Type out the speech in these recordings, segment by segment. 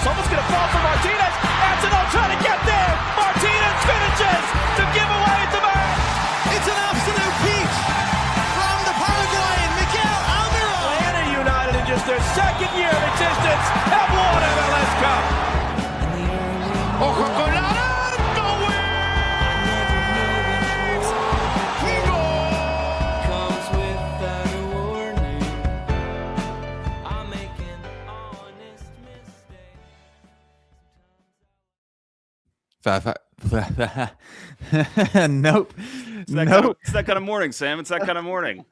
It's almost going to fall for Martinez. Arsenal trying to get there. Martinez finishes to give away the match. It's an absolute peach from the Paraguayan Miguel Almiron. Atlanta United in just their second year of existence have won MLS Cup. Ojo con la Nope. It's that kind of morning, Sam. It's that kind of morning.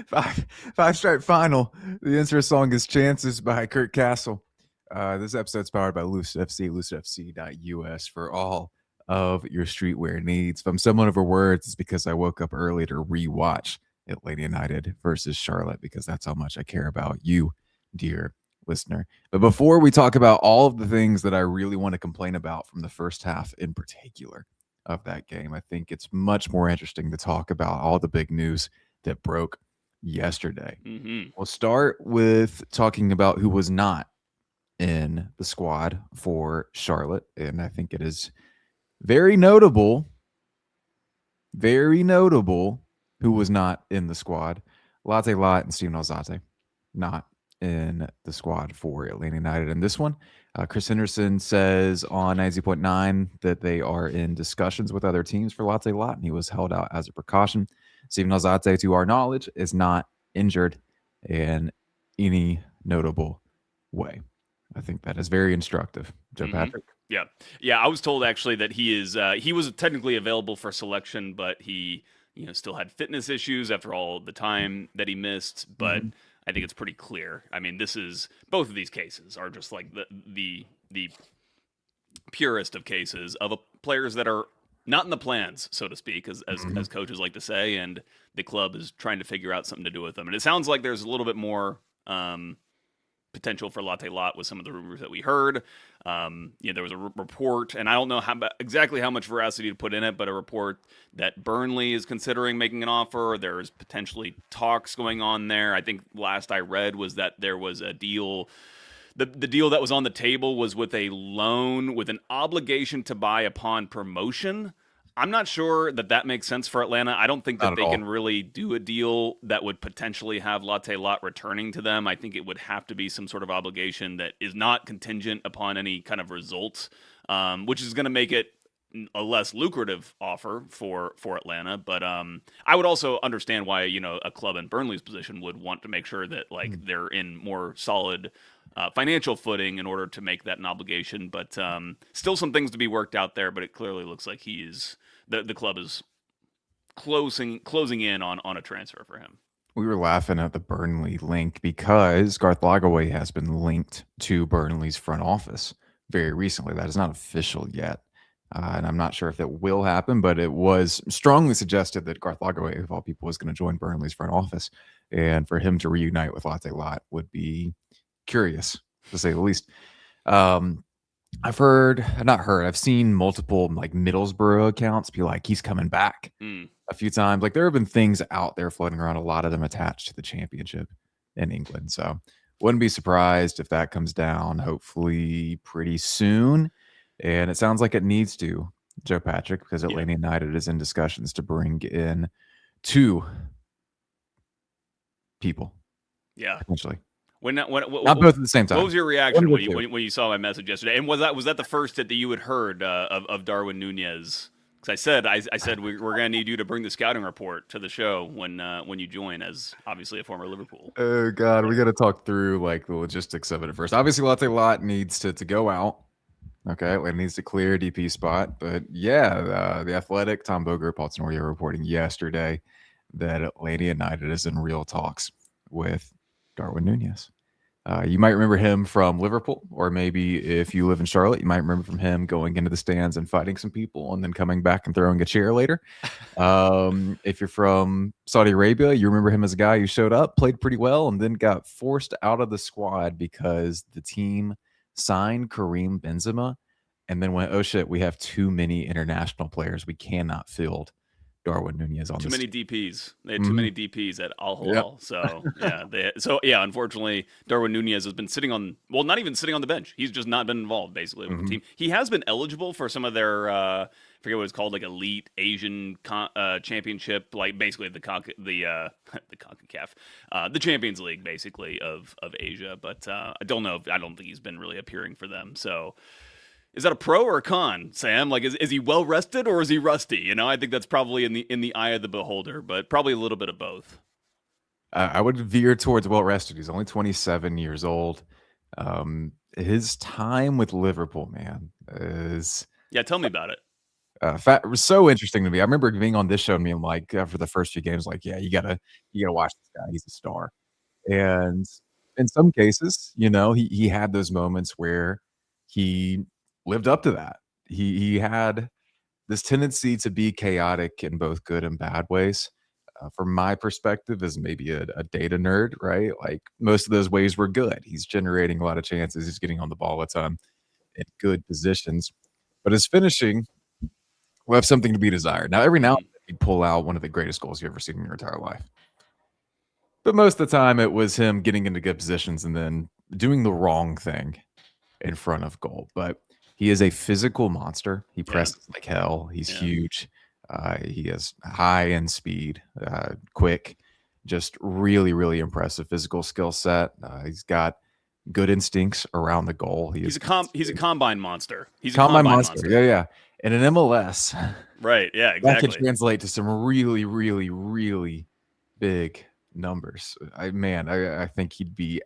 Five Stripe Final. The intro song is Chances by Kurt Castle. This episode's powered by Lucid FC, lucidfc.us for all of your streetwear needs. If I'm stumbling over words, it's because I woke up early to rewatch Atlanta United versus Charlotte, because that's how much I care about you, dear listener. But before we talk about all of the things that I really want to complain about from the first half in particular of that game, I think it's much more interesting to talk about all the big news that broke yesterday. We'll start with talking about who was not in the squad for Charlotte, and I think it is very notable who was not in the squad. Latte Lot and Steven Alzate not in the squad for Atlanta United. And this one, Chris Henderson says on 90.9 that they are in discussions with other teams for Latte Lot, and he was held out as a precaution. Steven Alzate, to our knowledge, is not injured in any notable way. I think that is very instructive. Joe Patrick? Yeah. I was told actually that he was technically available for selection, but he still had fitness issues after all the time that he missed. But I think it's pretty clear. I mean, both of these cases are just like the purest of cases of players that are not in the plans, so to speak, as coaches like to say, and the club is trying to figure out something to do with them. And it sounds like there's a little bit more potential for Latte Lot with some of the rumors that we heard. There was a report, and I don't know exactly how much veracity to put in it, but a report that Burnley is considering making an offer. There's potentially talks going on there. I think last I read was that there was a deal. The deal that was on the table was with a loan with an obligation to buy upon promotion. I'm not sure that makes sense for Atlanta. I don't think that they can really do a deal that would potentially have Latte Lot returning to them. I think it would have to be some sort of obligation that is not contingent upon any kind of results, which is going to make it a less lucrative offer for Atlanta. But I would also understand why a club in Burnley's position would want to make sure that they're in more solid financial footing in order to make that an obligation. But still some things to be worked out there. But it clearly looks like the club is closing in on a transfer for him. We were laughing at the Burnley link because Garth Lagerwey has been linked to Burnley's front office very recently. That is not official yet. And I'm not sure if that will happen, but it was strongly suggested that Garth Lagerwey, of all people, was going to join Burnley's front office. And for him to reunite with Latte Lot would be curious, to say the least. I've seen multiple Middlesbrough accounts be like, he's coming back a few times. There have been things out there floating around, a lot of them attached to the championship in England. So wouldn't be surprised if that comes down hopefully pretty soon. And it sounds like it needs to, Joe Patrick, because Atlanta United is in discussions to bring in 2 people. Yeah. Potentially. Not both at the same time. What was your reaction when you saw my message yesterday? And was that the first that you had heard of Darwin Nunez? Because I said we're going to need you to bring the scouting report to the show when you join, as obviously a former Liverpool. Oh God, we got to talk through the logistics of it at first. Obviously, Latte Lot needs to go out. Okay, it needs to clear a DP spot. But yeah, the Athletic, Tom Boger, Paul Tenorio reporting yesterday that Atlanta United is in real talks with Darwin Nunez. You might remember him from Liverpool, or maybe if you live in Charlotte, you might remember from him going into the stands and fighting some people and then coming back and throwing a chair later. If you're from Saudi Arabia, you remember him as a guy who showed up, played pretty well, and then got forced out of the squad because the team signed Karim Benzema and then went, oh shit, we have too many international players. We cannot field Darwin Nunez on Too this many team. DPs. They had too many DPs at Al Hilal. So yeah, unfortunately, Darwin Nunez has been sitting on, well, not even sitting on the bench. He's just not been involved basically with the team. He has been eligible for some of their I forget what it's called, like elite Asian championship, like basically the CONCACAF, the Champions League basically of Asia. But I don't think he's been really appearing for them. So. Is that a pro or a con, Sam? Like, is he well rested or is he rusty? You know, I think that's probably in the eye of the beholder, but probably a little bit of both. I would veer towards well rested. He's only 27 years old. His time with Liverpool, man, is Tell me about it. it was so interesting to me. I remember being on this show and being like, after the first few games, like, yeah, you gotta watch this guy. He's a star. And in some cases, he had those moments where he lived up to that. He had this tendency to be chaotic in both good and bad ways. From my perspective, as maybe a data nerd, right? Like most of those ways were good. He's generating a lot of chances. He's getting on the ball a ton in good positions. But his finishing will have something to be desired. Now, every now and then he'd pull out one of the greatest goals you've ever seen in your entire life. But most of the time, it was him getting into good positions and then doing the wrong thing in front of goal. But he is a physical monster. He presses like hell. He's huge. He has high end speed, quick, just really, really impressive physical skill set. He's got good instincts around the goal. He's a combine monster. He's a combine monster. Yeah. And an MLS, right? Yeah, exactly. That can translate to some really, really, really big numbers. I think he'd be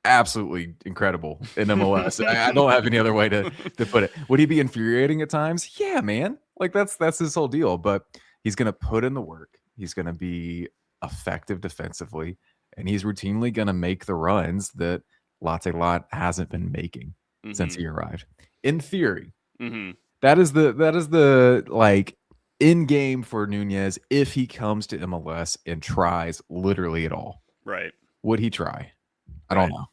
absolutely incredible in MLS. I don't have any other way to put it. Would he be infuriating at times? Yeah, man. Like that's his whole deal. But he's gonna put in the work. He's gonna be effective defensively, and he's routinely gonna make the runs that Latte Lot hasn't been making since he arrived. In theory, that is the like in game for Nunez if he comes to MLS and tries literally at all. Right? Would he try? I don't know.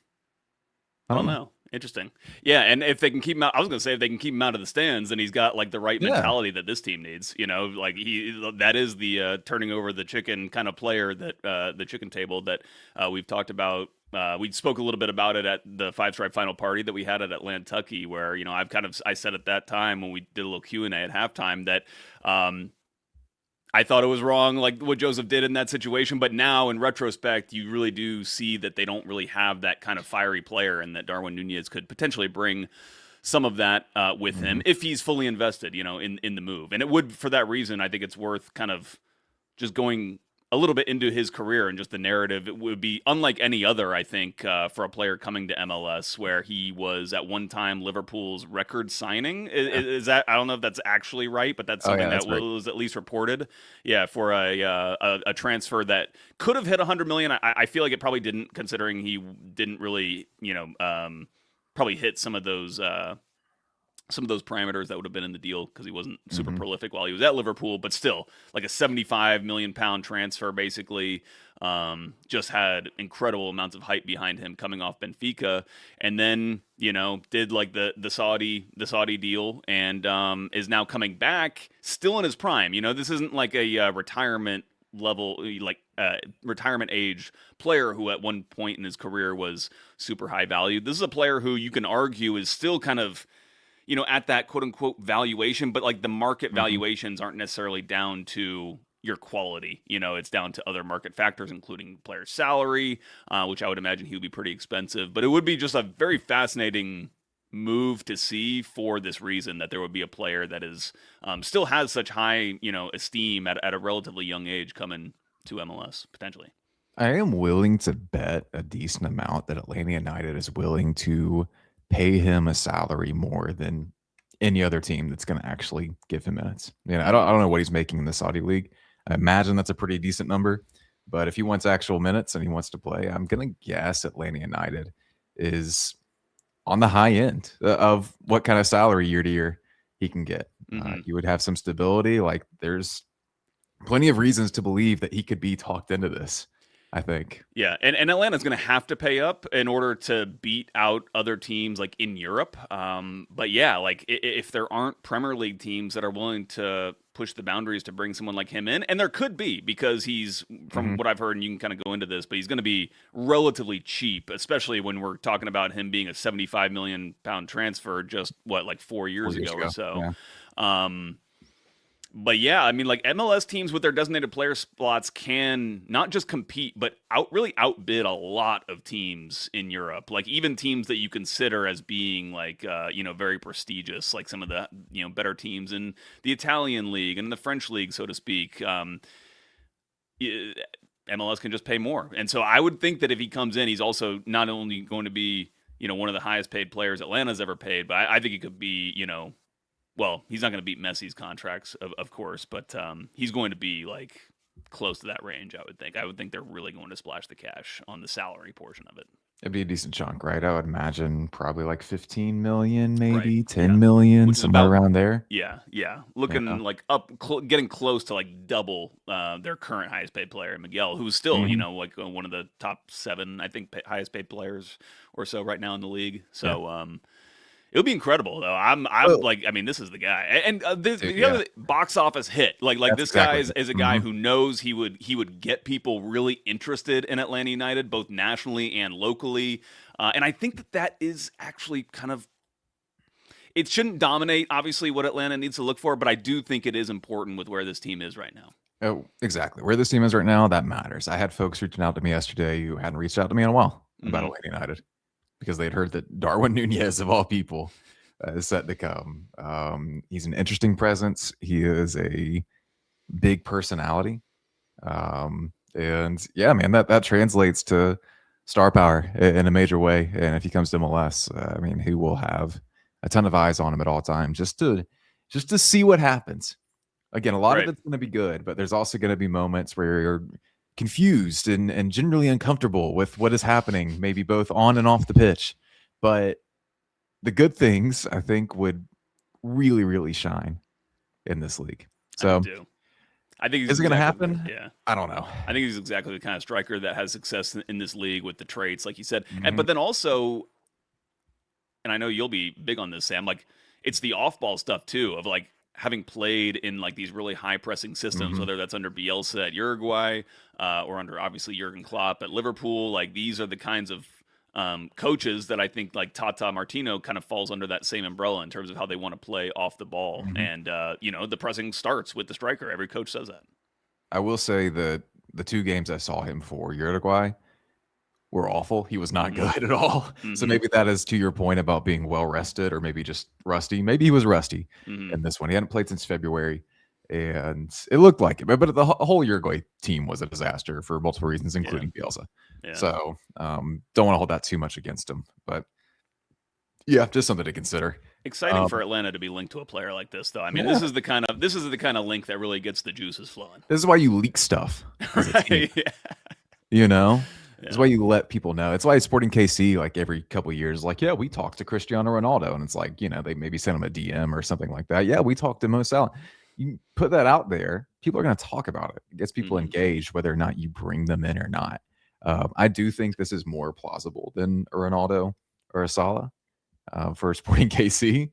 I don't know. Interesting. Yeah, and if they can keep him out, I was going to say if they can keep him out of the stands, then he's got like the right mentality that this team needs. You know, like that is the turning over the chicken kind of player that the chicken table that we've talked about. We spoke a little bit about it at the Five Stripe final party that we had at Atlantucky, where I said at that time when we did a little Q&A at halftime that. I thought it was wrong, like what Joseph did in that situation. But now, in retrospect, you really do see that they don't really have that kind of fiery player, and that Darwin Nunez could potentially bring some of that with him if he's fully invested, in the move. And it would, for that reason, I think it's worth kind of just going a little bit into his career and just the narrative. It would be unlike any other, I think, for a player coming to MLS, where he was at one time Liverpool's record signing. Is that, I don't know if that's actually right, but that's something that was at least reported. Yeah, for a transfer that could have hit 100 million. I feel like it probably didn't, considering he didn't really, probably hit some of those parameters that would have been in the deal, because he wasn't super prolific while he was at Liverpool, but still like a 75 million pound transfer, basically. Just had incredible amounts of hype behind him coming off Benfica, and then, did like the Saudi deal, and is now coming back still in his prime. This isn't like a retirement level, like retirement age player who at one point in his career was super high value. This is a player who you can argue is still kind of, at that quote unquote valuation, but like the market valuations aren't necessarily down to your quality. It's down to other market factors, including player salary, which I would imagine he would be pretty expensive. But it would be just a very fascinating move to see for this reason, that there would be a player that is still has such high, esteem at a relatively young age coming to MLS potentially. I am willing to bet a decent amount that Atlanta United is willing to pay him a salary more than any other team that's going to actually give him minutes. I don't know what he's making in the Saudi league. I imagine that's a pretty decent number, but if he wants actual minutes and he wants to play, I'm going to guess Atlanta United is on the high end of what kind of salary year to year he can get. He would have some stability. Like, there's plenty of reasons to believe that he could be talked into this. I think. Yeah, and Atlanta's going to have to pay up in order to beat out other teams like in Europe. But yeah, like if there aren't Premier League teams that are willing to push the boundaries to bring someone like him in, and there could be because he's, from what I've heard, and you can kind of go into this, but he's going to be relatively cheap, especially when we're talking about him being a 75 million pound transfer just like 4 years ago or so. Yeah. But yeah, I mean, like MLS teams with their designated player spots can not just compete, but really outbid a lot of teams in Europe. Like even teams that you consider as being like, very prestigious, like some of the, better teams in the Italian league and the French league, so to speak. MLS can just pay more. And so I would think that if he comes in, he's also not only going to be, one of the highest paid players Atlanta's ever paid, but I think he could be, well, he's not going to beat Messi's contracts, of course, but he's going to be like close to that range, I would think. I would think they're really going to splash the cash on the salary portion of it. It'd be a decent chunk, right? I would imagine probably like 15 million, maybe Right. 10 million, Which is somewhere about- around there. Yeah. Looking like getting close to like double their current highest paid player, Miguel, who's still, like one of the top 7, I think, highest paid players or so right now in the league. So, it would be incredible, though. I'm like, I mean, this is the guy, and the other box office hit. Like this exactly guy is a guy who knows he would get people really interested in Atlanta United, both nationally and locally. And I think that is actually kind of. It shouldn't dominate, obviously, what Atlanta needs to look for, but I do think it is important with where this team is right now. Oh, exactly. Where this team is right now, that matters. I had folks reaching out to me yesterday who hadn't reached out to me in a while about Atlanta United, because they'd heard that Darwin Nunez, of all people, is set to come. He's an interesting presence. He is a big personality. And yeah, man, that translates to star power in a major way. And if he comes to MLS, I mean, he will have a ton of eyes on him at all times just to see what happens. Again, a lot of it's going to be good, but there's also going to be moments where you're confused and generally uncomfortable with what is happening, maybe both on and off the pitch. But the good things, I think, would really, really shine in this league. So I think is it going to happen? Yeah. I don't know. I think he's exactly the kind of striker that has success in this league with the traits, like you said. But then also, and I know you'll be big on this, Sam, like it's the off-ball stuff too, of like having played in like these really high pressing systems, whether that's under Bielsa at Uruguay or under obviously Jurgen Klopp at Liverpool. Like these are the kinds of coaches that I think like Tata Martino kind of falls under that same umbrella in terms of how they want to play off the ball. And, the pressing starts with the striker. Every coach says that. I will say that the 2 games I saw him for Uruguay were awful. He was not good at all. So maybe that is to your point about being well rested or maybe just rusty. Maybe he was rusty in this one. He hadn't played since February and it looked like it. But the whole Uruguay team was a disaster for multiple reasons, including Bielsa. Yeah. So don't want to hold that too much against him. But yeah, just something to consider. Exciting for Atlanta to be linked to a player like this, though. I mean, this is the kind of link that really gets the juices flowing. This is why you leak stuff. Right? Yeah. You know? That's why you let people know. It's why Sporting KC, like every couple of years, like, yeah, we talked to Cristiano Ronaldo. And it's like, they maybe send him a DM or something like that. Yeah, we talked to Mo Salah. You put that out there, people are going to talk about it. It gets people engaged, whether or not you bring them in or not. I do think this is more plausible than a Ronaldo or a Salah for Sporting KC. Is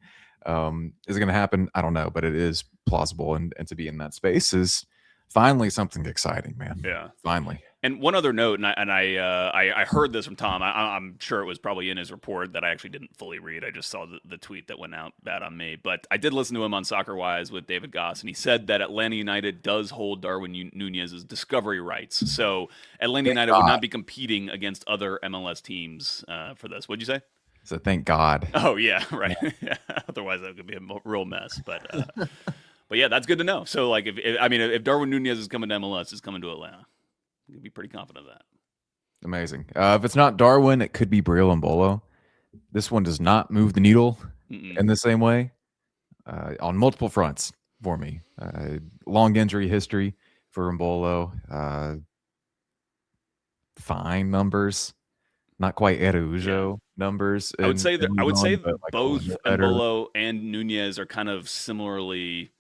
it going to happen? I don't know, but it is plausible. And to be in that space is finally something exciting, man. Yeah. Finally. And one other note, and I heard this from Tom. I'm sure it was probably in his report that I actually didn't fully read. I just saw the tweet that went out bad on me. But I did listen to him on Soccer Wise with David Goss, and he said that Atlanta United does hold Darwin Nunez's discovery rights. So Atlanta United would not be competing against other MLS teams for this. What'd you say? So thank God. Oh, yeah, right. Yeah. Otherwise, that could be a real mess. But yeah, that's good to know. So, like, if Darwin Nunez is coming to MLS, it's coming to Atlanta. You can be pretty confident of that. Amazing. If it's not Darwin, it could be Breel and Embolo. This one does not move the needle in the same way on multiple fronts for me. Long injury history for Embolo. Fine numbers. Not quite Araujo numbers. I would say like both Embolo and Nunez are kind of similarly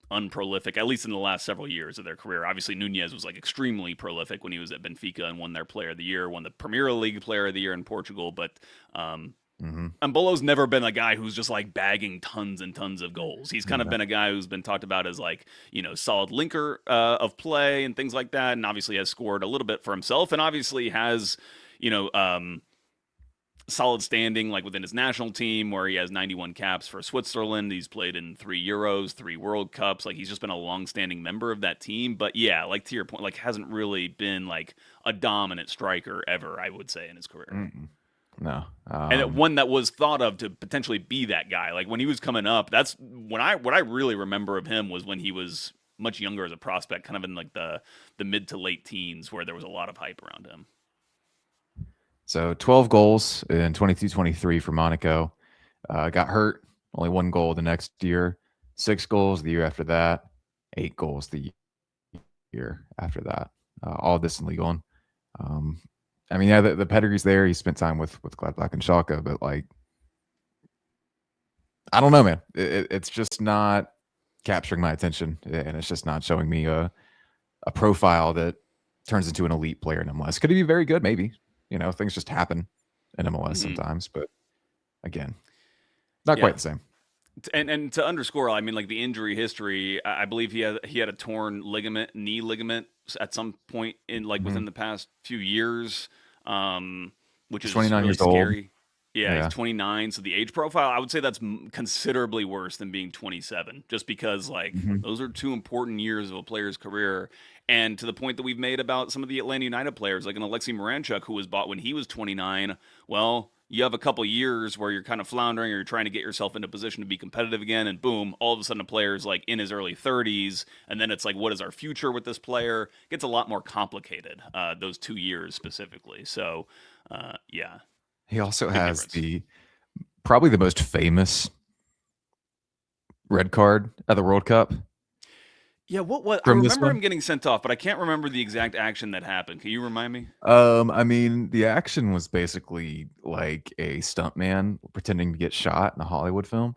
unprolific, at least in the last several years of their career. Obviously, Nunez was like extremely prolific when he was at Benfica and won their Player of the Year, won the Premier League Player of the Year in Portugal. But Embolo's never been a guy who's just like bagging tons and tons of goals. He's kind of been a guy who's been talked about as like, solid linker of play and things like that. And obviously has scored a little bit for himself and obviously has, solid standing like within his national team where he has 91 caps for Switzerland. He's played in 3 Euros, 3 World Cups. Like he's just been a long-standing member of that team. But yeah, like to your point, like hasn't really been like a dominant striker ever, I would say, in his career. No. And one that was thought of to potentially be that guy. Like when he was coming up, that's what I really remember of him was when he was much younger as a prospect, kind of in like the mid to late teens where there was a lot of hype around him. So 12 goals in 22-23 for Monaco. Got hurt, only 1 goal the next year. 6 goals the year after that. 8 goals the year after that. All this in Ligue 1. I mean, yeah, the pedigree's there. He spent time with Gladbach and Schalke, but like, I don't know, man. It's just not capturing my attention, and it's just not showing me a profile that turns into an elite player in MLS. Could he be very good? Maybe. Things just happen in MLS sometimes, but again, not quite the same. And to underscore, I mean, like the injury history, I believe he had a torn knee ligament at some point in like within the past few years, which is 29 really years scary. old. Yeah, he's 29. So the age profile, I would say that's considerably worse than being 27, just because like those are 2 important years of a player's career. And to the point that we've made about some of the Atlanta United players, like an Alexei Miranchuk, who was bought when he was 29. Well, you have a couple years where you're kind of floundering or you're trying to get yourself into a position to be competitive again. And boom, all of a sudden a player's like in his early 30s. And then it's like, what is our future with this player? It gets a lot more complicated, those 2 years specifically. So, yeah. He also Big has difference. probably the most famous red card at the World Cup. Yeah, what? I From this remember one? him getting sent off, but I can't remember the exact action that happened. Can you remind me? I mean, the action was basically like a stuntman pretending to get shot in a Hollywood film.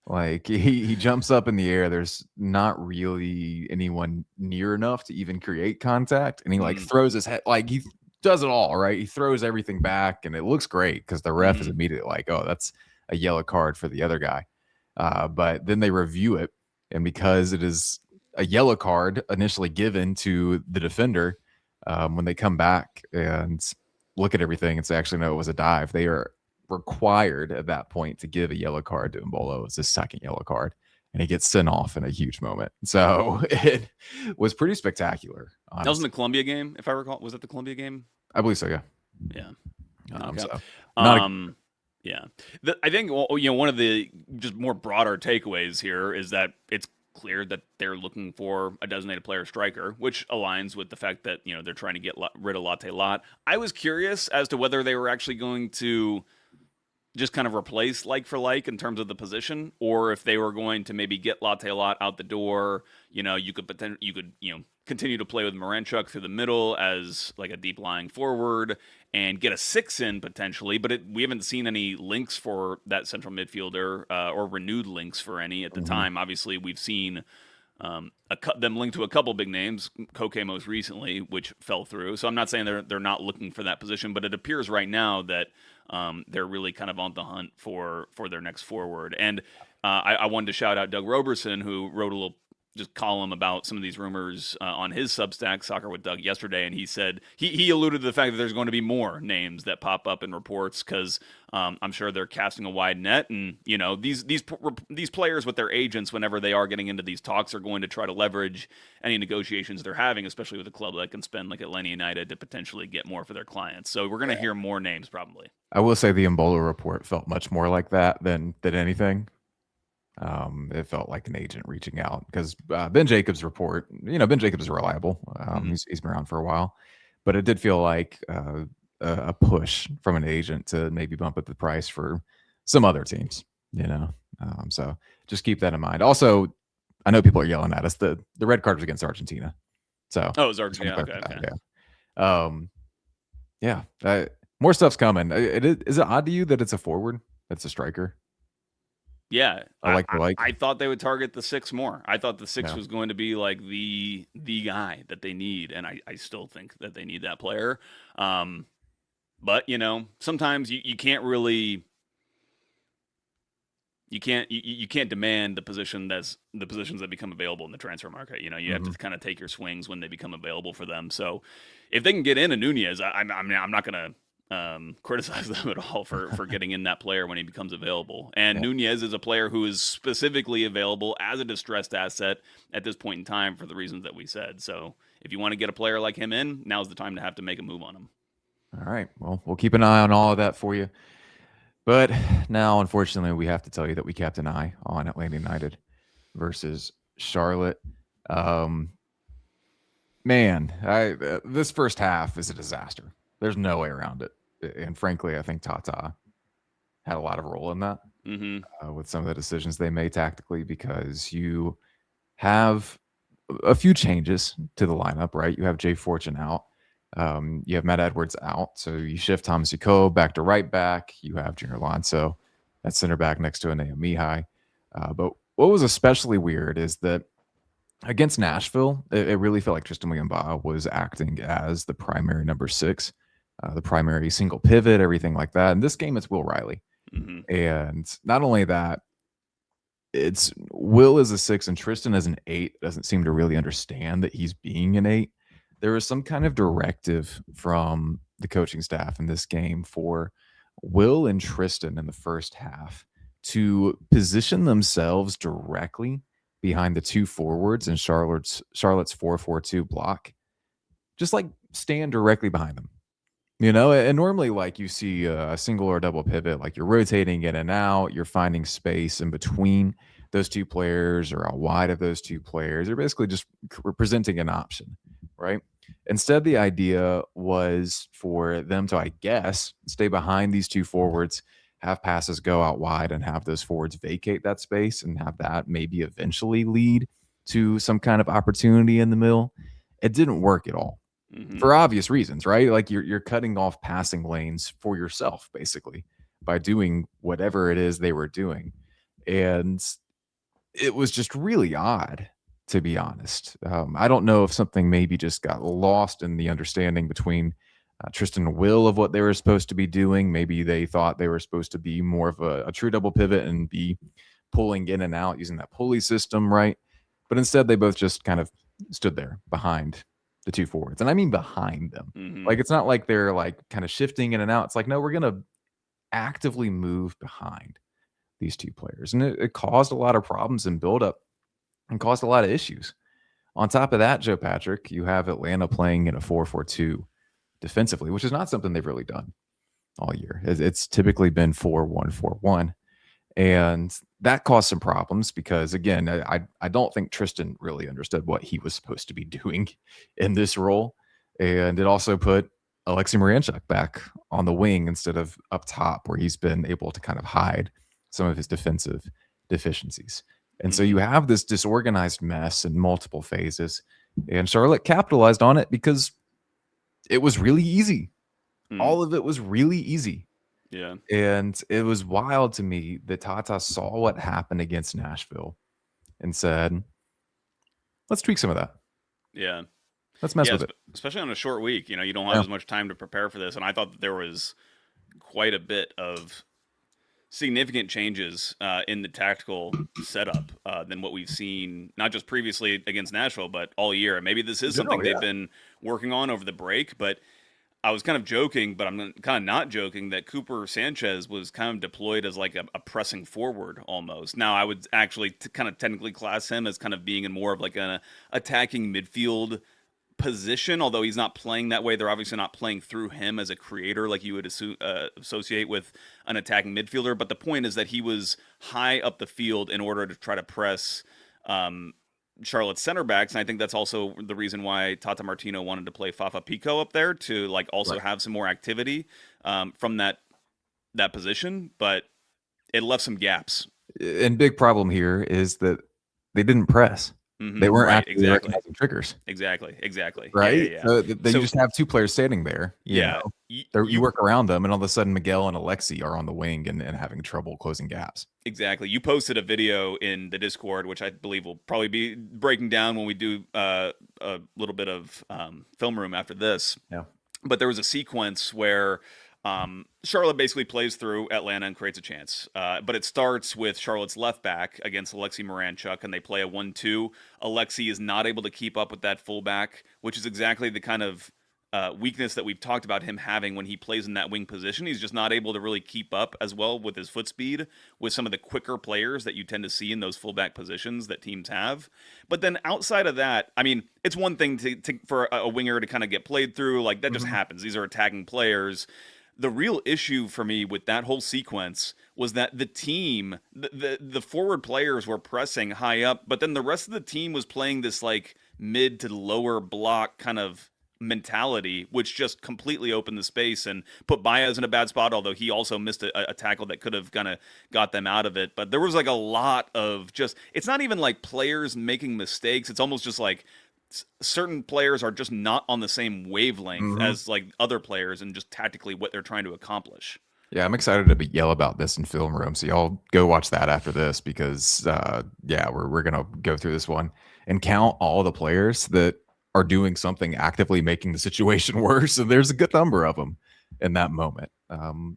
Like he jumps up in the air. There's not really anyone near enough to even create contact, and he like throws his head. Like he does it all right. He throws everything back, and it looks great because the ref is immediately like, "Oh, that's a yellow card for the other guy." But then they review it, and because it is a yellow card initially given to the defender, when they come back and look at everything and say, actually, no, it was a dive, they are required at that point to give a yellow card to Embolo. It's his second yellow card, and he gets sent off in a huge moment. So it was pretty spectacular. Honestly. That was in the Columbia game, if I recall. Was it the Columbia game? I believe so, yeah. Yeah. Yeah. I think one of the just more broader takeaways here is that it's clear that they're looking for a designated player striker, which aligns with the fact that they're trying to get rid of Latte Lot. I was curious as to whether they were actually going to just kind of replace like for like in terms of the position, or if they were going to maybe get Latte Lot out the door. You could continue to play with Miranchuk through the middle as like a deep lying forward and get a 6 in potentially, but we haven't seen any links for that central midfielder or renewed links for any at the time. Obviously, we've seen them linked to a couple big names, Koke most recently, which fell through. So I'm not saying they're not looking for that position, but it appears right now that they're really kind of on the hunt for their next forward. And I wanted to shout out Doug Roberson, who wrote a little just column about some of these rumors on his Substack, Soccer with Doug, yesterday, and he said he alluded to the fact that there's going to be more names that pop up in reports because I'm sure they're casting a wide net, and these players with their agents, whenever they are getting into these talks, are going to try to leverage any negotiations they're having, especially with a club that can spend like Atlanta United to potentially get more for their clients. So we're going to hear more names probably. I will say the Embolo report felt much more like that than anything. It felt like an agent reaching out because Ben Jacobs' report, Ben Jacobs is reliable. He's been around for a while, but it did feel like a push from an agent to maybe bump up the price for some other teams, so just keep that in mind. Also, I know people are yelling at us. The red card was against Argentina. So it was Argentina. Okay. Yeah. More stuff's coming. Is it odd to you that it's a forward? That's a striker. Yeah, I like the like. I thought they would target the 6 more. I thought the 6 Yeah. was going to be like the guy that they need, and I still think that they need that player. But sometimes you can't really you can't demand the positions that become available in the transfer market. You have to kind of take your swings when they become available for them. So if they can get in a Nunez, I'm not going to criticize them at all for getting in that player when he becomes available. And Yeah. Nunez is a player who is specifically available as a distressed asset at this point in time for the reasons that we said. So if you want to get a player like him in, now's the time to have to make a move on him. All right. Well, we'll keep an eye on all of that for you. But now, unfortunately, we have to tell you that we kept an eye on Atlanta United versus Charlotte. Man, this first half is a disaster. There's no way around it. And frankly, I think Tata had a lot of role in that with some of the decisions they made tactically, because you have a few changes to the lineup, right? You have Jay Fortune out. You have Matt Edwards out. So you shift Thomas Uko back to right back. You have Junior Alonso at center back next to Aneo Mihai. But what was especially weird is that against Nashville, it really felt like Tristan William-Baugh was acting as the primary number 6, the primary single pivot, everything like that. In this game, it's Will Riley. And not only that, it's Will as a 6 and Tristan as an 8 doesn't seem to really understand that he's being an 8. There was some kind of directive from the coaching staff in this game for Will and Tristan in the first half to position themselves directly behind the 2 forwards in Charlotte's 4-4-2 block. Just like stand directly behind them. And normally, like, you see a single or double pivot, like you're rotating in and out, you're finding space in between those 2 players or out wide of those 2 players. You're basically just presenting an option, right? Instead, the idea was for them to, I guess, stay behind these 2 forwards, have passes go out wide, and have those forwards vacate that space and have that maybe eventually lead to some kind of opportunity in the middle. It didn't work at all. For obvious reasons, right? Like you're cutting off passing lanes for yourself, basically, by doing whatever it is they were doing. And it was just really odd, to be honest. I don't know if something maybe just got lost in the understanding between Tristan and Will of what they were supposed to be doing. Maybe they thought they were supposed to be more of a true double pivot and be pulling in and out using that pulley system, right? But instead, they both just kind of stood there behind the 2 forwards. And I mean behind them. Like, it's not like they're like kind of shifting in and out. It's like, no, we're going to actively move behind these 2 players. And it caused a lot of problems in buildup and caused a lot of issues. On top of that, Joe Patrick, you have Atlanta playing in a 4-4-2 defensively, which is not something they've really done all year. It's typically been 4-1-4-1. And that caused some problems because, again, I don't think Tristan really understood what he was supposed to be doing in this role. And it also put Alexei Miranchuk back on the wing instead of up top, where he's been able to kind of hide some of his defensive deficiencies. And so you have this disorganized mess in multiple phases. And Charlotte capitalized on it because it was really easy. All of it was really easy. Yeah. And it was wild to me that Tata saw what happened against Nashville and said, let's tweak some of that. Yeah. Let's mess with it. Especially on a short week. You don't have as much time to prepare for this. And I thought that there was quite a bit of significant changes in the tactical setup than what we've seen, not just previously against Nashville, but all year. And maybe this is something they've been working on over the break, but I was kind of joking, but I'm kind of not joking, that Cooper Sanchez was kind of deployed as like a pressing forward almost. Now, I would actually kind of technically class him as kind of being in more of like an attacking midfield position, although he's not playing that way. They're obviously not playing through him as a creator like you would associate with an attacking midfielder. But the point is that he was high up the field in order to try to press Charlotte's center backs, and I think that's also the reason why Tata Martino wanted to play Fafa Pico up there to like also have some more activity from that position, but it left some gaps. And big problem here is that they didn't press. They weren't Right, actually exactly. recognizing triggers. Exactly. Right? Yeah. So then you So just have 2 players standing there, you yeah, know? y- You you work around them, and all of a sudden Miguel and Alexi are on the wing and having trouble closing gaps. exactly. You posted a video in the Discord, which I believe will probably be breaking down when we do a little bit of film room after this. Yeah. But there was a sequence where Charlotte basically plays through Atlanta and creates a chance. But it starts with Charlotte's left back against Alexi Moranchuk, and they play a 1-2. Alexi is not able to keep up with that fullback, which is exactly the kind of weakness that we've talked about him having when he plays in that wing position. He's just not able to really keep up as well with his foot speed with some of the quicker players that you tend to see in those fullback positions that teams have. But then outside of that, I mean, it's one thing for a winger to kind of get played through. Like, that just happens. These are attacking players. The real issue for me with that whole sequence was that the team, the forward players were pressing high up, but then the rest of the team was playing this like mid to lower block kind of mentality, which just completely opened the space and put Baez in a bad spot, although he also missed a tackle that could have kind of got them out of it. But there was like a lot of just, it's not even like players making mistakes. It's almost just like certain players are just not on the same wavelength as like other players and just tactically what they're trying to accomplish. Yeah, I'm excited to yell about this in film room. So y'all go watch that after this because yeah, we're gonna go through this one and count all the players that are doing something actively making the situation worse. And there's a good number of them in that moment.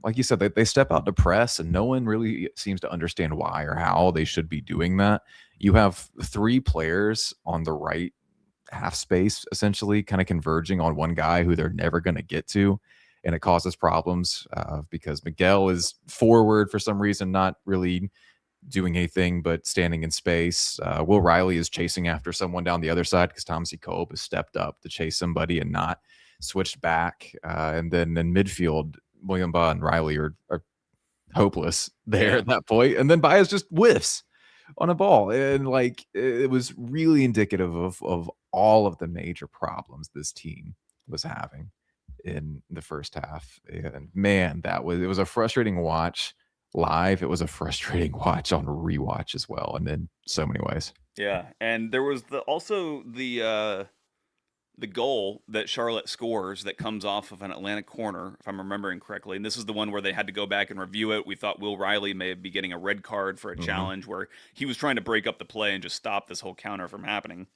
Like you said, they step out to press, and no one really seems to understand why or how they should be doing that. You have 3 players on the right half space, essentially, kind of converging on one guy who they're never going to get to. And it causes problems because Miguel is forward for some reason, not really doing anything but standing in space. Will Riley is chasing after someone down the other side because Thomas Kolb has stepped up to chase somebody and not switched back. And then in midfield, William Ba and Riley are hopeless there at that point. And then Baez just whiffs on a ball. And like it was really indicative of all of the major problems this team was having in the first half. And man, it was a frustrating watch live. It was a frustrating watch on rewatch as well, and in so many ways. Yeah, and there was also the goal that Charlotte scores that comes off of an Atlanta corner, if I'm remembering correctly. And this is the one where they had to go back and review it. We thought Will Riley may be getting a red card for a challenge where he was trying to break up the play and just stop this whole counter from happening.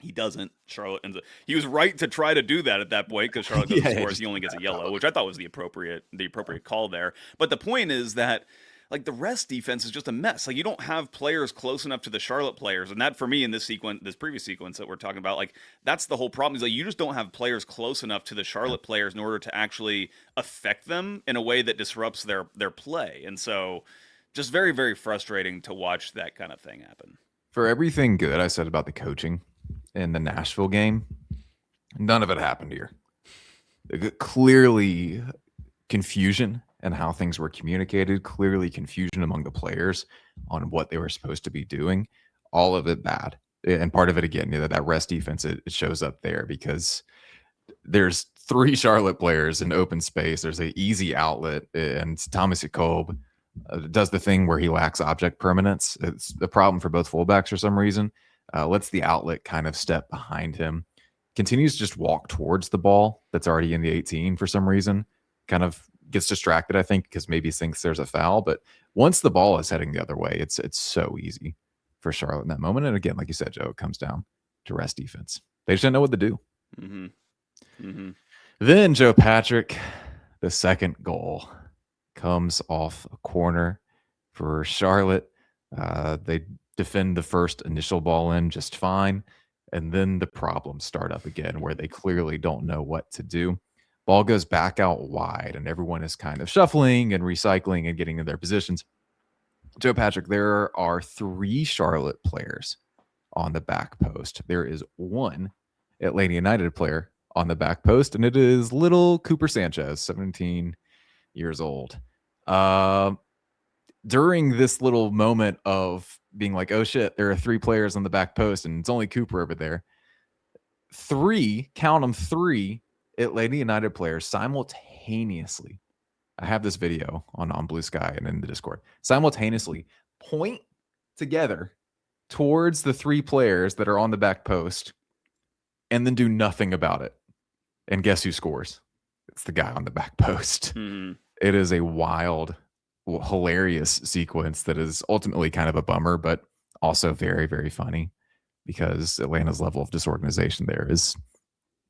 He doesn't. Charlotte ends up. He was right to try to do that at that point because Charlotte doesn't score. He only gets a yellow, which I thought was the appropriate call there. But the point is that like the rest defense is just a mess. Like you don't have players close enough to the Charlotte players, and that for me in this previous sequence that we're talking about, like that's the whole problem. Is like you just don't have players close enough to the Charlotte players in order to actually affect them in a way that disrupts their play, and so just very very frustrating to watch that kind of thing happen. For everything good I said about the coaching in the Nashville game, none of it happened here. Clearly confusion and how things were communicated, clearly confusion among the players on what they were supposed to be doing. All of it bad. And part of it, again, that rest defense, it shows up there because there's 3 Charlotte players in open space. There's an easy outlet, and Thomas Kolb does the thing where he lacks object permanence. It's a problem for both fullbacks for some reason. Lets the outlet kind of step behind him. Continues to just walk towards the ball that's already in the 18 for some reason. Kind of gets distracted, I think, because maybe thinks there's a foul. But once the ball is heading the other way, it's so easy for Charlotte in that moment. And again, like you said, Joe, it comes down to rest defense. They just didn't know what to do. Then Joe Patrick, the second goal, comes off a corner for Charlotte. They defend the first initial ball in just fine. And then the problems start up again where they clearly don't know what to do. Ball goes back out wide, and everyone is kind of shuffling and recycling and getting in their positions. Joe Patrick, there are 3 Charlotte players on the back post. There is 1 Atlanta United player on the back post, and it is little Cooper Sanchez, 17 years old. During this little moment of being like, oh shit, there are 3 players on the back post, and it's only Cooper over there. 3, count them, 3 Atlanta United players simultaneously. I have this video on Blue Sky and in the Discord. Simultaneously point together towards the 3 players that are on the back post and then do nothing about it. And guess who scores? It's the guy on the back post. Mhm. It is a wild, hilarious sequence that is ultimately kind of a bummer, but also very, very funny because Atlanta's level of disorganization there is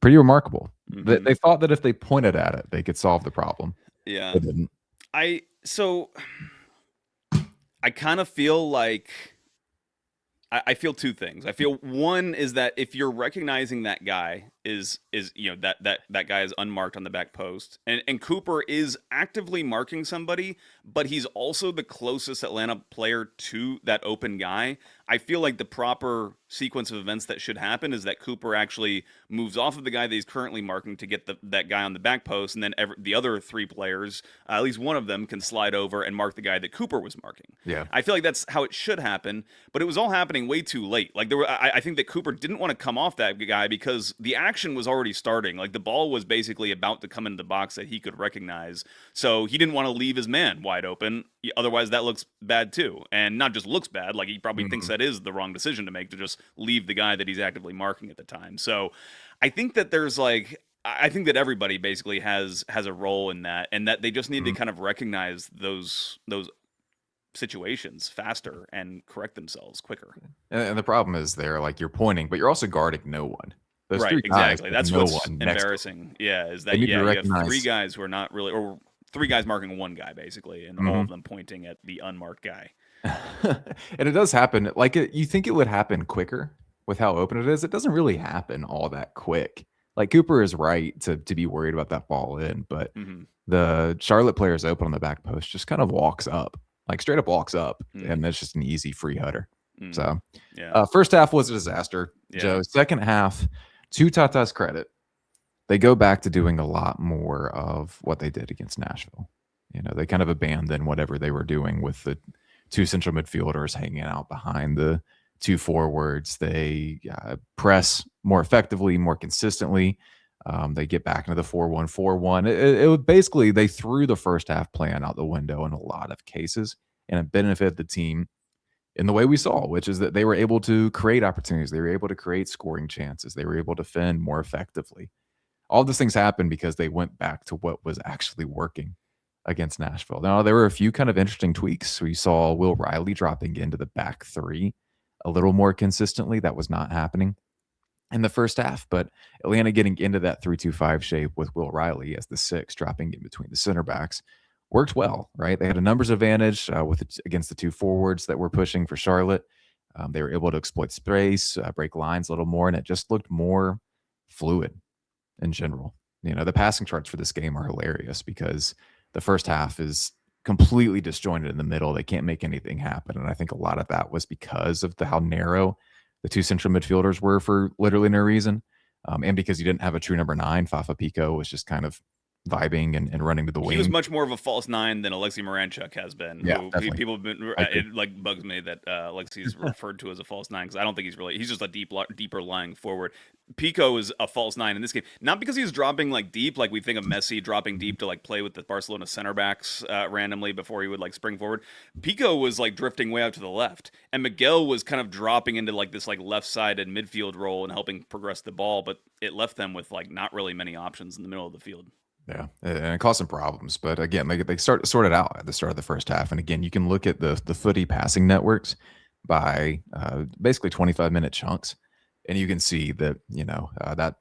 pretty remarkable. They thought that if they pointed at it, they could solve the problem. Yeah. They didn't. So I kind of feel like I feel two things. I feel one is that if you're recognizing that guy is that guy is unmarked on the back post, and Cooper is actively marking somebody, but he's also the closest Atlanta player to that open guy. I feel like the proper sequence of events that should happen is that Cooper actually moves off of the guy that he's currently marking to get that guy on the back post, and then the other 3 players, at least one of them, can slide over and mark the guy that Cooper was marking. Yeah. I feel like that's how it should happen, but it was all happening way too late. Like I think that Cooper didn't want to come off that guy because the action was already starting. Like the ball was basically about to come into the box that he could recognize, so he didn't want to leave his man wide open. Otherwise, that looks bad too, and not just looks bad. Like he probably thinks that is the wrong decision to make, to just leave the guy that he's actively marking at the time. So, I think that I think that everybody basically has a role in that, and that they just need to kind of recognize those situations faster and correct themselves quicker. And the problem is they're like, you're pointing, but you're also guarding no one. Those Right, 3 guys exactly. have That's no what's one next to them. embarrassing. Yeah, is They that need to you have recognize- 3 guys who are not really, or 3 guys marking one guy basically, and all of them pointing at the unmarked guy. And it does happen. Like you think it would happen quicker with how open it is. It doesn't really happen all that quick. Like Cooper is right to be worried about that ball in, but the Charlotte player is open on the back post, just kind of walks up, like straight up walks up, and that's just an easy free header. So, Yeah. First half was a disaster, Joe. Second half, to Tata's credit, they go back to doing a lot more of what they did against Nashville. You know, they kind of abandoned whatever they were doing with the 2 central midfielders hanging out behind the 2 forwards. They press more effectively, more consistently. They get back into the 4-1-4-1. It would basically, they threw the first half plan out the window in a lot of cases, and it benefited the team in the way we saw, which is that they were able to create opportunities. They were able to create scoring chances. They were able to defend more effectively. All those things happened because they went back to what was actually working against Nashville. Now, there were a few kind of interesting tweaks. We saw Will Riley dropping into the back 3 a little more consistently. That was not happening in the first half, but Atlanta getting into that 3-2-5 shape with Will Riley as the 6, dropping in between the center backs, worked well, right? They had a numbers advantage against the 2 forwards that were pushing for Charlotte. They were able to exploit space, break lines a little more, and it just looked more fluid in general. You know, the passing charts for this game are hilarious because the first half is completely disjointed in the middle. They can't make anything happen. And I think a lot of that was because of how narrow the 2 central midfielders were for literally no reason. And because you didn't have a true number 9, Fafa Pico was just kind of vibing and running to the wing. He was much more of a false 9 than Alexei Moranchuk has been. Yeah, who definitely. people have been. It like bugs me that Alexei's referred to as a false 9 because I don't think he's just a deeper lying forward. Pico is a false 9 in this game, not because he's dropping like deep, like we think of Messi dropping deep to like play with the Barcelona center backs randomly before he would like spring forward. Pico was like drifting way out to the left, and Miguel was kind of dropping into like this like left-sided midfield role and helping progress the ball, but it left them with like not really many options in the middle of the field. Yeah, and it caused some problems. But again, they sorted out at the start of the first half. And again, you can look at the footy passing networks by basically 25-minute chunks, and you can see that that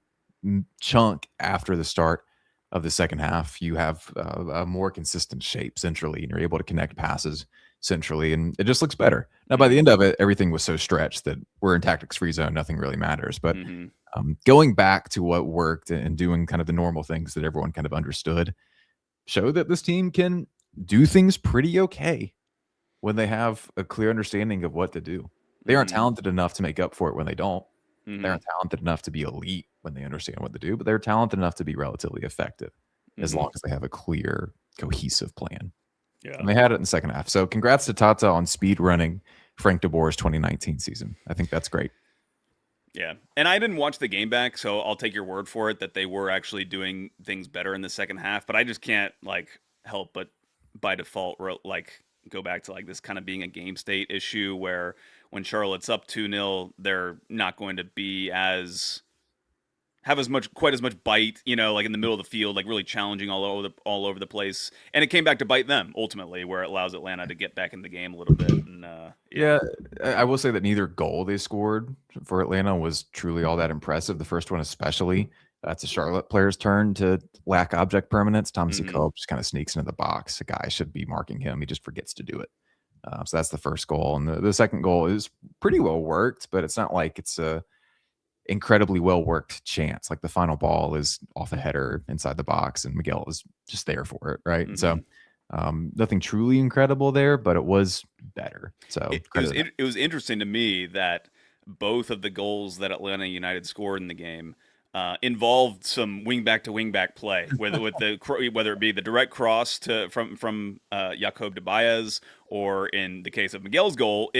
chunk after the start of the second half, you have a more consistent shape centrally, and you're able to connect passes centrally, and it just looks better. Now, by the end of it, everything was so stretched that we're in tactics-free zone. Nothing really matters. But going back to what worked and doing kind of the normal things that everyone kind of understood show that this team can do things pretty okay when they have a clear understanding of what to do. They aren't talented enough to make up for it when they don't. They aren't talented enough to be elite when they understand what to do, but they're talented enough to be relatively effective as long as they have a clear, cohesive plan. Yeah. And they had it in the second half. So congrats to Tata on speed running Frank de Boer's 2019 season. I think that's great. Yeah. And I didn't watch the game back, so I'll take your word for it that they were actually doing things better in the second half, but I just can't like help but by default like go back to like this kind of being a game state issue where when Charlotte's up 2-0, they're not going to be quite as much bite, like in the middle of the field, like really challenging all over the place. And it came back to bite them ultimately, where it allows Atlanta to get back in the game a little bit. And Yeah, I will say that neither goal they scored for Atlanta was truly all that impressive. The first one, especially, it's a Charlotte player's turn to lack object permanence. Thomas Jacob just kind of sneaks into the box. A guy should be marking him. He just forgets to do it. So that's the first goal. And the second goal is pretty well worked, but it's not like it's a incredibly well worked chance. Like the final ball is off a header inside the box, and Miguel is just there for it, right? And so nothing truly incredible there, but it was better. So it was interesting to me that both of the goals that Atlanta United scored in the game involved some wing back to wing back play, whether it be the direct cross from Jacob de Baez, or in the case of Miguel's goal,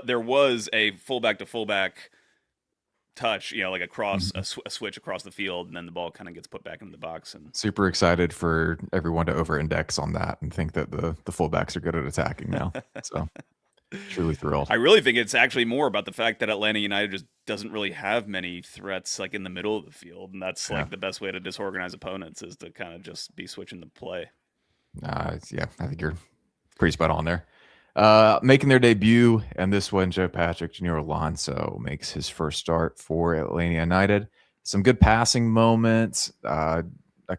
there was a fullback to fullback touch, like a switch across the field, and then the ball kind of gets put back into the box. And super excited for everyone to over-index on that and think that the fullbacks are good at attacking now. So truly thrilled. I really think it's actually more about the fact that Atlanta United just doesn't really have many threats like in the middle of the field, and that's like the best way to disorganize opponents is to kind of just be switching the play. I think you're pretty spot on there. Making their debut, and this one, Joe Patrick Jr. Alonso makes his first start for Atlanta United. Some good passing moments, a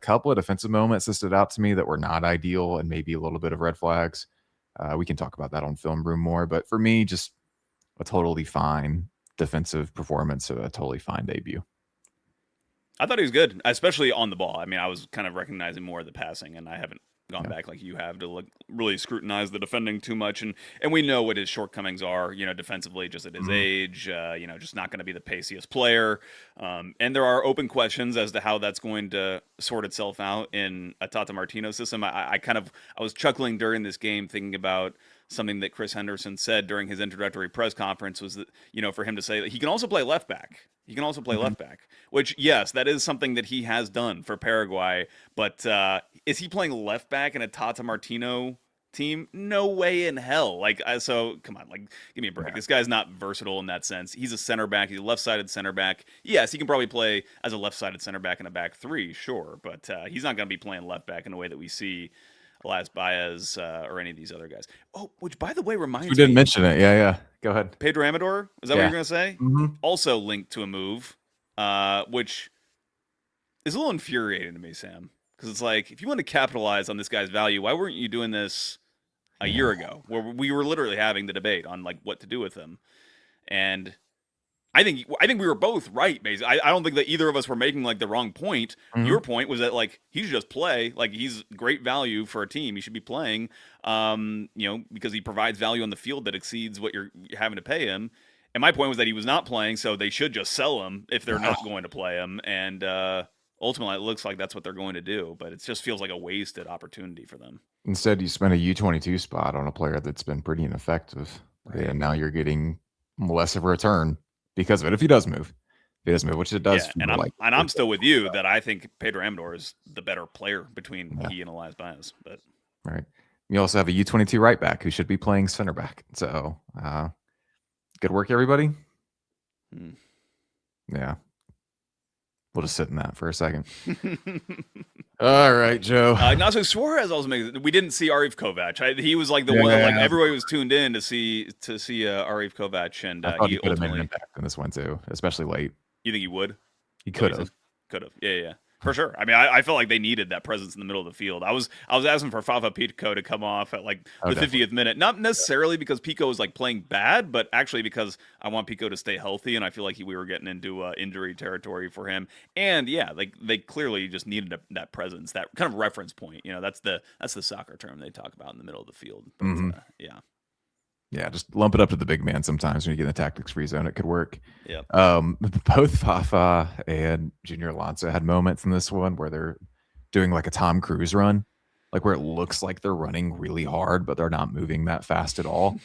couple of defensive moments that stood out to me that were not ideal, and maybe a little bit of red flags. We can talk about that on Film Room more, but for me, just a totally fine defensive performance, a totally fine debut. I thought he was good, especially on the ball. I mean, I was kind of recognizing more of the passing, and I haven't gone back like you have to really scrutinize the defending too much, and we know what his shortcomings are, defensively, just at his age, just not going to be the paciest player, and there are open questions as to how that's going to sort itself out in a Tata Martino system. I was chuckling during this game thinking about something that Chris Henderson said during his introductory press conference, was that, for him to say that he can also play left back. He can also play left back, which, yes, that is something that he has done for Paraguay. But is he playing left back in a Tata Martino team? No way in hell. So come on, give me a break. This guy's not versatile in that sense. He's a center back. He's a left-sided center back. Yes, he can probably play as a left-sided center back in a back three, sure. But he's not going to be playing left back in a way that we see Elias Baez or any of these other guys. Oh, which, by the way, reminds me. We didn't mention it. Yeah. Go ahead. Pedro Amador? Is that what you're going to say? Also linked to a move, which is a little infuriating to me, Sam. Because it's like, if you want to capitalize on this guy's value, why weren't you doing this a year ago? Where we were literally having the debate on what to do with him. And I think we were both right, basically. I don't think that either of us were making the wrong point. Your point was that he should just play. He's great value for a team. He should be playing, because he provides value on the field that exceeds what you're having to pay him. And my point was that he was not playing, so they should just sell him if they're not going to play him. And ultimately, it looks like that's what they're going to do. But it just feels like a wasted opportunity for them. Instead, you spent a U22 spot on a player that's been pretty ineffective, and now you're getting less of a return because of it. If he does move, which it does. Yeah, and I'm still with you that I think Pedro Amador is the better player between he and Elias Baez. But right, you also have a U22 right back who should be playing center back. So good work, everybody. Yeah, we'll just sit in that for a second. All right, Joe. So Suarez also makes. We didn't see Arif Kovac. He was the one. Everybody was tuned in to see Arif Kovac, and I thought he could have made an impact in this one too, especially late. You think he would? He could have. Yeah. For sure. I mean, I felt like they needed that presence in the middle of the field. I was asking for Fafa Pico to come off at the 50th minute, not necessarily because Pico was playing bad, but actually because I want Pico to stay healthy, and I feel like we were getting into injury territory for him. And yeah, they clearly just needed that presence, that kind of reference point. That's the soccer term they talk about in the middle of the field. But, Yeah, just lump it up to the big man sometimes when you get in the tactics-free zone. It could work. Yeah. Both Fafa and Junior Alonso had moments in this one where they're doing a Tom Cruise run, where it looks like they're running really hard, but they're not moving that fast at all.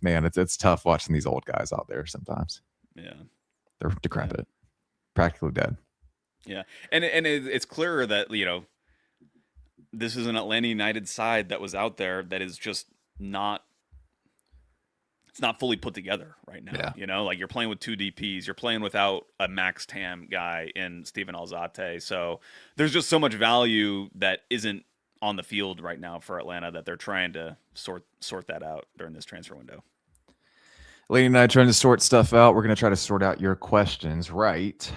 Man, it's tough watching these old guys out there sometimes. Yeah. They're decrepit, practically dead. Yeah, and it's clear that, this is an Atlanta United side that was out there that is just not... it's not fully put together right now. Yeah. You know, like you're playing with 2 DPs, you're playing without a max TAM guy in Steven Alzate. So there's just so much value that isn't on the field right now for Atlanta that they're trying to sort that out during this transfer window. Lady and I trying to sort stuff out. We're going to try to sort out your questions, right?